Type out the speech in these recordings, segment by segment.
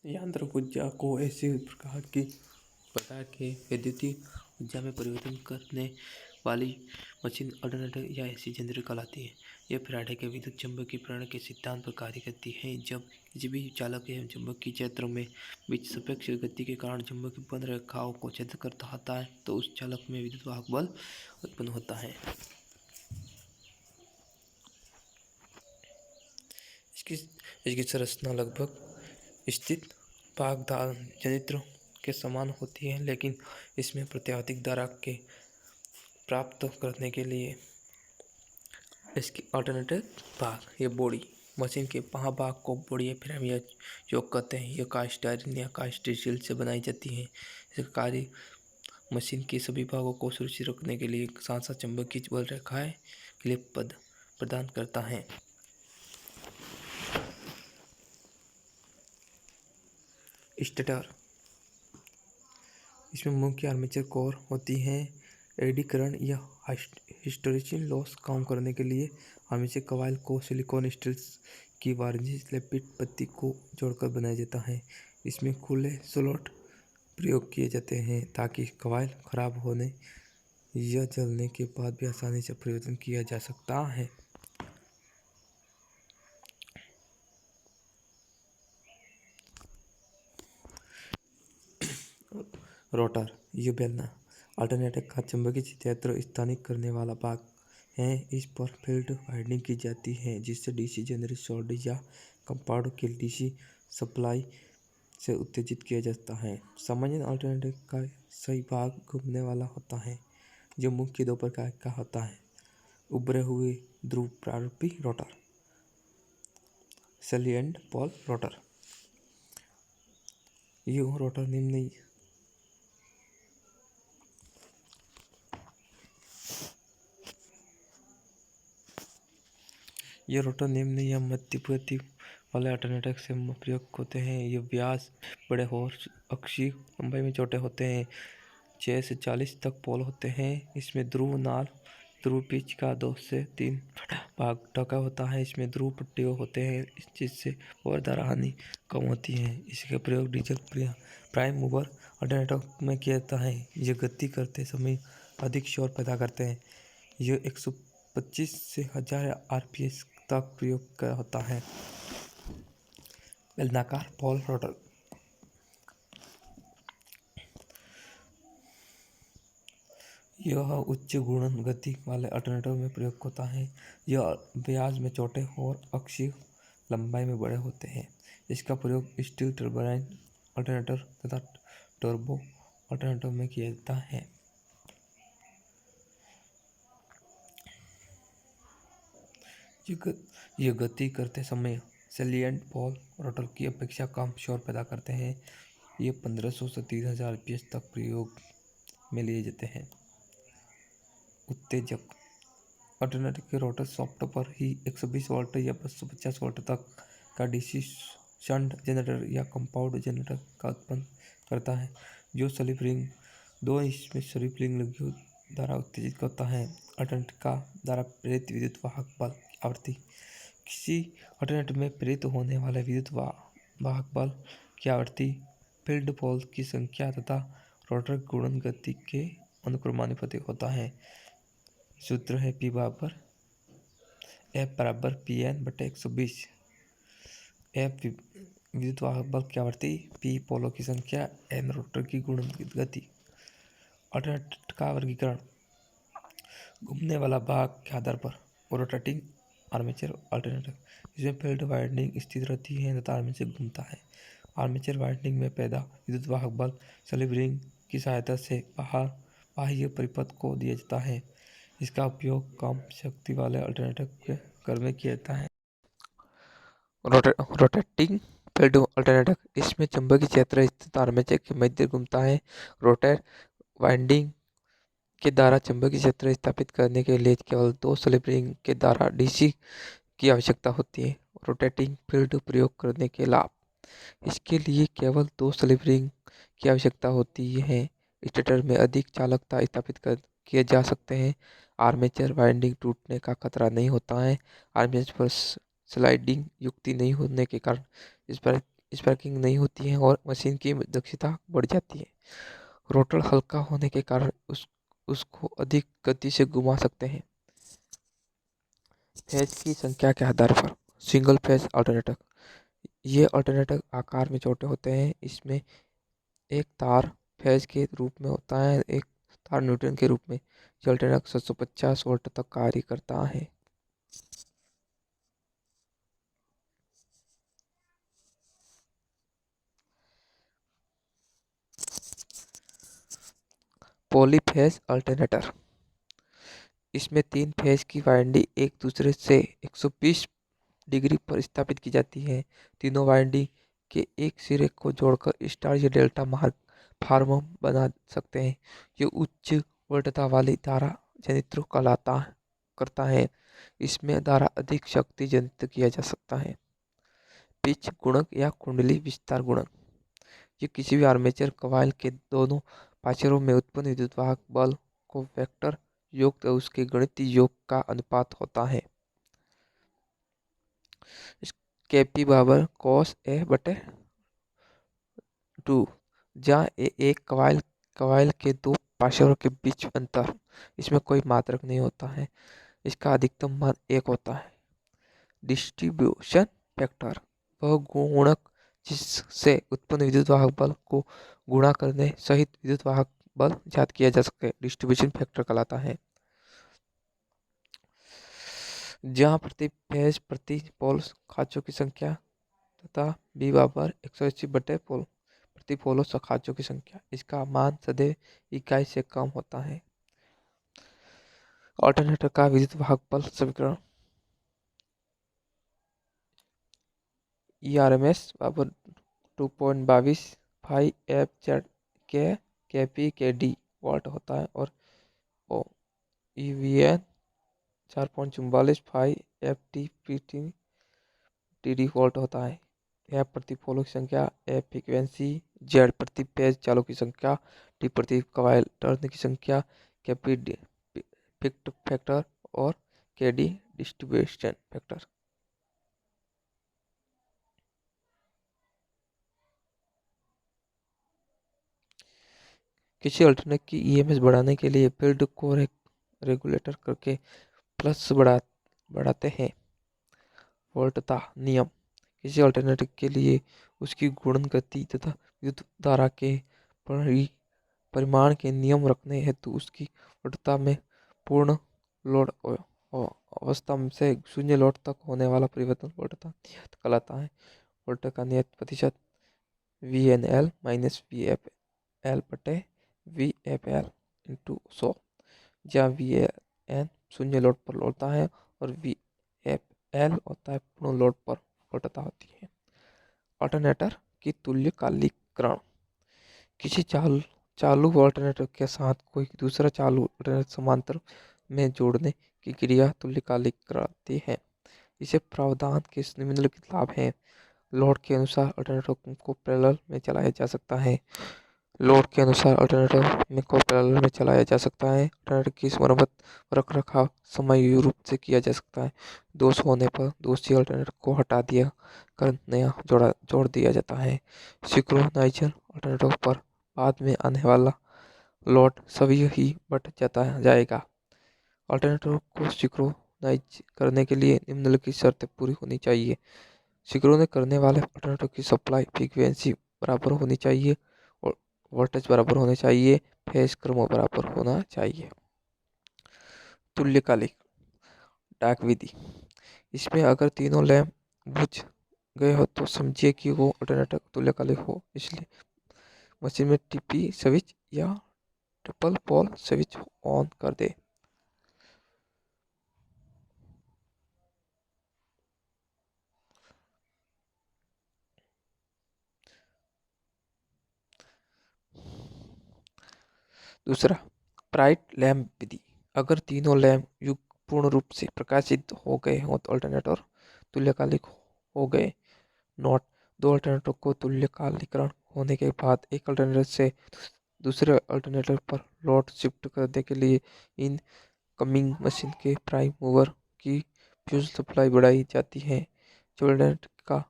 यांत्रिक ऊर्जा को ऐसे प्रकार की पदार्थ के विद्युतीय ऊर्जा में परिवर्तन करने वाली मशीन अल्टरनेटर या ऐसी जनरेटर कहलाती है। यह फैराडे के विद्युत चुम्बकीय प्रेरण के सिद्धांत पर कार्य करती है। जब किसी भी चालक एवं चुंबकीय क्षेत्रों में बीच सापेक्ष गति के कारण चुंबकीय बंध रेखाओं को छेद करता होता है तो उस चालक में विद्युत वाहक बल उत्पन्न होता है। इसकी संरचना लगभग स्थित पाकदार जनरेटर के समान होती है, लेकिन इसमें प्रत्यावर्ती धारा के प्राप्त करने के लिए इसकी अल्टरनेटर भाग या बॉडी मशीन के भाग को बॉडी या फ्रेम या चोक कहते हैं। यह कास्ट आयरन या कास्ट स्टील से बनाई जाती है। इसका कार्य मशीन के सभी भागों को सुरक्षित रखने के लिए साथ साथ चुंबकीय बल रेखाएं के लिए पद प्रदान करता है। स्टेटर, इसमें मुख्य आर्मेचर कोर होती है। एडी करंट या हिस्टैरिसीन लॉस कम करने के लिए आर्मेचर कॉइल को सिलिकॉन स्टील की वार्निश लेपित पत्ती को जोड़कर बनाया जाता है। इसमें खुले स्लॉट प्रयोग किए जाते हैं ताकि कॉइल खराब होने या जलने के बाद भी आसानी से परिवर्तन किया जा सकता है। रोटर, यह बेलना अल्टरनेटर का चुंबकीय क्षेत्र स्थानिक करने वाला भाग है। इस पर फील्ड वाइंडिंग की जाती है जिससे डीसी जनरेटर सोल्डर या कंपाउंड के डीसी सप्लाई से उत्तेजित किया जाता है। सामान्य अल्टरनेटर का सही भाग घूमने वाला होता है जो मुख्य दो प्रकार का होता है: उभरे हुए ध्रुव प्रारूपी रोटर, सैलिएंट पोल रोटर। यह रोटर निम्न या मध्य गति वाले अल्टरनेटर से प्रयोग होते हैं। ये व्यास बड़े और अक्षीय लंबाई में छोटे होते हैं। 6 से 40 तक पोल होते हैं। इसमें ध्रुव पिच का 2 से 3 भाग ढका होता है। इसमें ध्रुव पट्टियों होते हैं जिससे और धारा हानि कम होती है। इसका प्रयोग डीजल प्राइम मूवर अल्टरनेटर में किया जाता है। ये गति करते समय अधिक शोर पैदा करते हैं। यह 125 से 1000 आरपीएस तक प्रयोग होता है। बेलनाकार पोल रोटर, यह उच्च गुणन गति वाले अल्टरनेटर में प्रयोग होता है। यह व्यास में छोटे और अक्षीय लंबाई में बड़े होते हैं। इसका प्रयोग स्टील टर्बाइन अल्टरनेटर तथा टर्बो अल्टरनेटर में किया जाता है। यह गति करते समय सैलिएंट पोल रोटर की अपेक्षा कम शोर पैदा करते हैं। ये 1500 से 3000 आरपीएस तक प्रयोग में लिए जाते हैं। उत्तेजक, अल्टरनेटर के रोटर शाफ्ट पर ही 120 वोल्ट या 250 वोल्ट तक का डीसी शंट जनरेटर या कंपाउंड जनरेटर का उत्पन्न करता है जो स्लिप रिंग इसमें स्लिप रिंग लगी द्वारा उत्तेजित होता है। अल्टरनेटर का द्वारा प्रेरित विद्युत वाहक बल की आवृत्ति, किसी अल्टरनेटर में प्रेरित होने वाले विद्युत वाहक बल की आवृत्ति फील्ड पोल की संख्या तथा रोटर गुणन गति के अनुक्रमानुपाती होता है। सूत्र है F बराबर PN/120। F विद्युत वाहक बल की आवृत्ति, P पोलों की संख्या, N रोटर की गुणन गति। अल्टरनेटर का वर्गीकरण घूमने वाला भाग के आधार पर। रोटेटिंग आर्मेचर अल्टरनेटर, इसमें फील्ड वाइंडिंग स्थित रहती है तथा आर्मेचर घूमता है। आर्मेचर वाइंडिंग में पैदा विद्युत वाहक बल स्लिप रिंग की सहायता से बाह्य परिपथ को दिया जाता है। इसका उपयोग कम शक्ति वाले अल्टरनेटर में किया जाता है। रोटेटिंग फील्ड अल्टरनेटर, इसमें चुंबकीय क्षेत्र स्थित आर्मेचर के मध्य घूमता है। रोटर वाइंडिंग के द्वारा चुंबकीय क्षेत्र स्थापित करने के लिए केवल 2 स्लिप रिंग के द्वारा डीसी की आवश्यकता होती है। रोटेटिंग फील्ड प्रयोग करने के लाभ, इसके लिए केवल 2 स्लिप रिंग की आवश्यकता होती है। स्टेटर में अधिक चालकता स्थापित किए जा सकते हैं। आर्मेचर वाइंडिंग टूटने का खतरा नहीं होता है। आर्मेचर पर स्लाइडिंग युक्ति नहीं होने के कारण इस पर स्पार्किंग नहीं होती है और मशीन की दक्षता बढ़ जाती है। रोटर हल्का होने के कारण उसको अधिक गति से घुमा सकते हैं। फेज की संख्या के आधार पर सिंगल फेज अल्टरनेटर। ये अल्टरनेटर आकार में छोटे होते हैं। इसमें एक तार फेज के रूप में होता है, एक तार न्यूट्रल के रूप में। ये अल्टरनेटर 750 वोल्ट तक कार्य करता है। Polyphase alternator. इसमें 3 फेज की वाइंडिंग एक दूसरे से 120 डिग्री पर स्थापित की जाती है। तीनों वाइंडिंग के एक सिरे को जोड़कर स्टार या डेल्टा मार्ग फार्म बना सकते हैं। ये उच्च वोल्टता वाली धारा जनित्र करता है। इसमें धारा अधिक शक्ति जनित किया जा सकता है। पिच गुणक या कुंडली विस्तार गुणक। ये किसी भी आर्मेचर कॉइल के दोनों पार्श्वों में उत्पन्न विद्युत वाहक बल को वेक्टर योग तो उसके गणितीय योग का अनुपात होता है। केपी बराबर cos A बटे 2, जहाँ एक कॉइल के दो पार्श्वों के बीच अंतर, इसमें कोई मात्रक नहीं होता है। इसका अधिकतम मान 1 होता है। डिस्ट्रीब्यूशन फैक्टर, वह गुणक जिससे उत्पन्न विद्युत वाहक बल को गुणा करने सहित विद्युत वाहक बल ज्ञात किया जा सके, डिस्ट्रीब्यूशन फैक्टर कहलाता है। जहाँ प्रति फेज प्रति पोल खांचों की संख्या तथा बी बराबर 180 बटे पोल प्रति पोलो खांचों की संख्या, इसका मान सदैव इकाई से कम होता है। अल्टरनेटर का विद्युत वाहक बल समीकरण ERMS बराबर 2.22 phi F Z K P K D volt होता है और EVN 4.44 phi F T P T D volt होता है। एफ प्रति पोलो की संख्या, एफ फ्रीक्वेंसी, जेड प्रति पेज चालों की संख्या, टी प्रति कॉइल टर्न की संख्या, के पी फिक्ट फैक्टर और के डी डिस्ट्रीब्यूशन फैक्टर। किसी अल्टरनेट की ईएमएस बढ़ाने के लिए फील्ड को रेगुलेटर करके प्लस बढ़ाते हैं। वोल्टता नियम, किसी अल्टरनेटिव के लिए उसकी घूर्णन गति तथा विद्युत धारा के परिमाण के नियम रखने हेतु उसकी वोल्टता में पूर्ण लोड अवस्था से शून्य लोड तक होने वाला परिवर्तन वोल्टता नियत कहलाता है। वोल्ट का नियत प्रतिशत VNL माइनस VFL बटे VFL इंटू 100, जहाँ VN शून्य लोड पर होता है और VFL होता है पूर्ण लोड पर वोल्टता होती है। अल्टरनेटर की तुल्यकालिकरण, किसी चालू अल्टरनेटर के साथ कोई दूसरा चालू अल्टरनेटर समांतर में जोड़ने की क्रिया तुल्यकालिक कहलाती है। इसे प्रावधान के निम्नलिखित लाभ हैं। लोड के अनुसार अल्टरनेटर को पैरेलल में चलाया जा सकता है। अल्टरनेटर की मरम्मत रख रखाव समय रूप से किया जा सकता है। दोष होने पर दोषी अल्टरनेटर को हटा दिया कर नया जोड़ दिया जाता है। सिंक्रोनाइजर अल्टरनेटर पर बाद में आने वाला लोड सभी ही बढ़ जाएगा। अल्टरनेटर को सिंक्रोनाइज करने के लिए निम्नलिखित शर्तें पूरी होनी चाहिए। सिंक्रोनाइज करने वाले अल्टरनेटर की सप्लाई फ्रीक्वेंसी बराबर होनी चाहिए और वोल्टेज बराबर होने चाहिए, फेज क्रम बराबर होना चाहिए। तुल्यकालिक डाक विधि, इसमें अगर तीनों लैंप बुझ गए हो तो समझिए कि वो अल्टरनेटर तुल्यकालिक हो, इसलिए मशीन में टीपी स्विच या ट्रिपल पोल स्विच ऑन कर दे। दूसरा, ब्राइट लैंप विधि, अगर तीनों लैंप युग पूर्ण रूप से प्रकाशित हो गए हो तो अल्टरनेटर तुल्यकालिक हो गए। नोट, दो अल्टरनेटर को तुल्यकालिकरण होने के बाद एक अल्टरनेटर से दूसरे अल्टरनेटर पर लोड शिफ्ट करने के लिए इन कमिंग मशीन के प्राइम मूवर की फ्यूज सप्लाई बढ़ाई जाती है। जो अल्टरनेटर का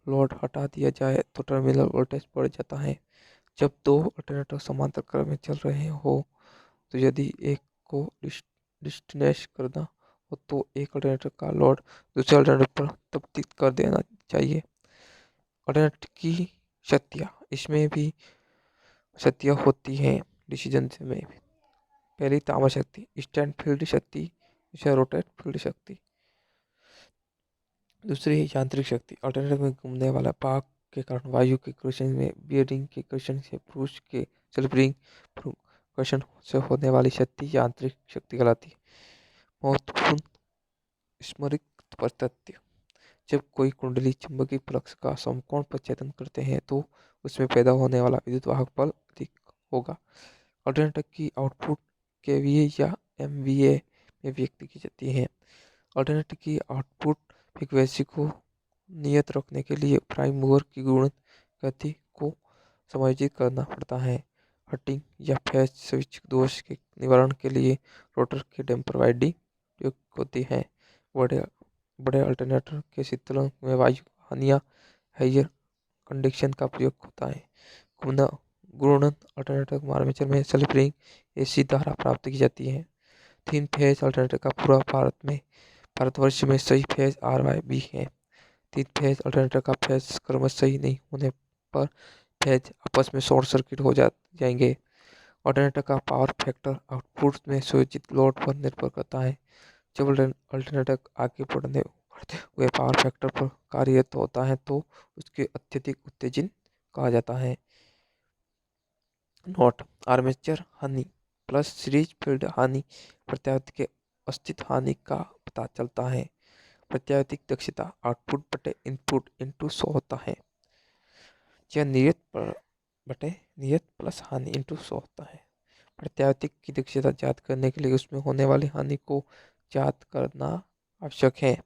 लोड हटा दिया जाए तो टर्मिनल वोल्टेज बढ़ जाता है। जब दो अल्टरनेटर समांतर क्रम में चल रहे हो तो यदि एक को डिस्कनेक्ट करना हो तो एक अल्टरनेटर का लोड दूसरे अल्टरनेटर पर तब्दील कर देना चाहिए। अल्टरनेटर की शक्तियाँ, इसमें भी शक्तियाँ होती हैं डिसीजन में। पहली तामा शक्ति, स्टैंड फील्ड शक्ति, दूसरा रोटेट फील्ड शक्ति। दूसरी यांत्रिक शक्ति, अल्टरनेटर में घूमने वाला भाग के कारण वायु के घर्षण में बियरिंग के घर्षण से पुरुष के स्प्रिंग घर्षण से होने वाली शक्ति यांत्रिक शक्ति कहलाती है। महत्वपूर्ण स्मृति तथ्य, जब कोई कुंडली चुंबकीय फ्लक्स का समकोण प्रच्छेदन करते हैं तो उसमें पैदा होने वाला विद्युत वाहक बल अधिक होगा। अल्टरनेटर की आउटपुट केवीए या एमवीए में व्यक्त की जाती है। अल्टरनेटर की आउटपुट फ्रीक्वेंसी को नियत रखने के लिए प्राइम मूवर की गुणन गति को समायोजित करना पड़ता है। हटिंग या फेज स्विच दोष के निवारण के लिए रोटर के डैम्पर वाइंडिंग उपयोग होती है। बड़े बड़े अल्टरनेटर के शीतलन में वायु हानियाँ हायर कंडक्शन का प्रयोग होता है। घूर्णन, अल्टरनेटर आर्मेचर में सेल्फ रिंग एसी धारा प्राप्त की जाती है। 3 फेज अल्टरनेटर का पूरा भारतवर्ष में सही फेज RYB है। 3 फेज अल्टरनेटर का फेज क्रमश सही नहीं होने पर फेज आपस में शॉर्ट सर्किट हो जाएंगे। अल्टरनेटर का पावर फैक्टर आउटपुट में सुयोजित लोड पर निर्भर करता है। जब अल्टरनेटर आगे बढ़ते हुए पावर फैक्टर पर कार्यरत होता है तो उसके अत्यधिक उत्तेजन कहा जाता है। नोट, आर्मेचर हानि प्लस सीरीज फील्ड हानि प्रत्यावर्ती के अस्तित्व हानि का पता चलता है। प्रत्यावर्ती दक्षता आउटपुट बटे इनपुट इंटू 100 होता है। यह नियत प्लस हानि इंटू 100 होता है। प्रत्यावर्ती की दक्षता ज्ञात करने के लिए उसमें होने वाली हानि को ज्ञात करना आवश्यक है।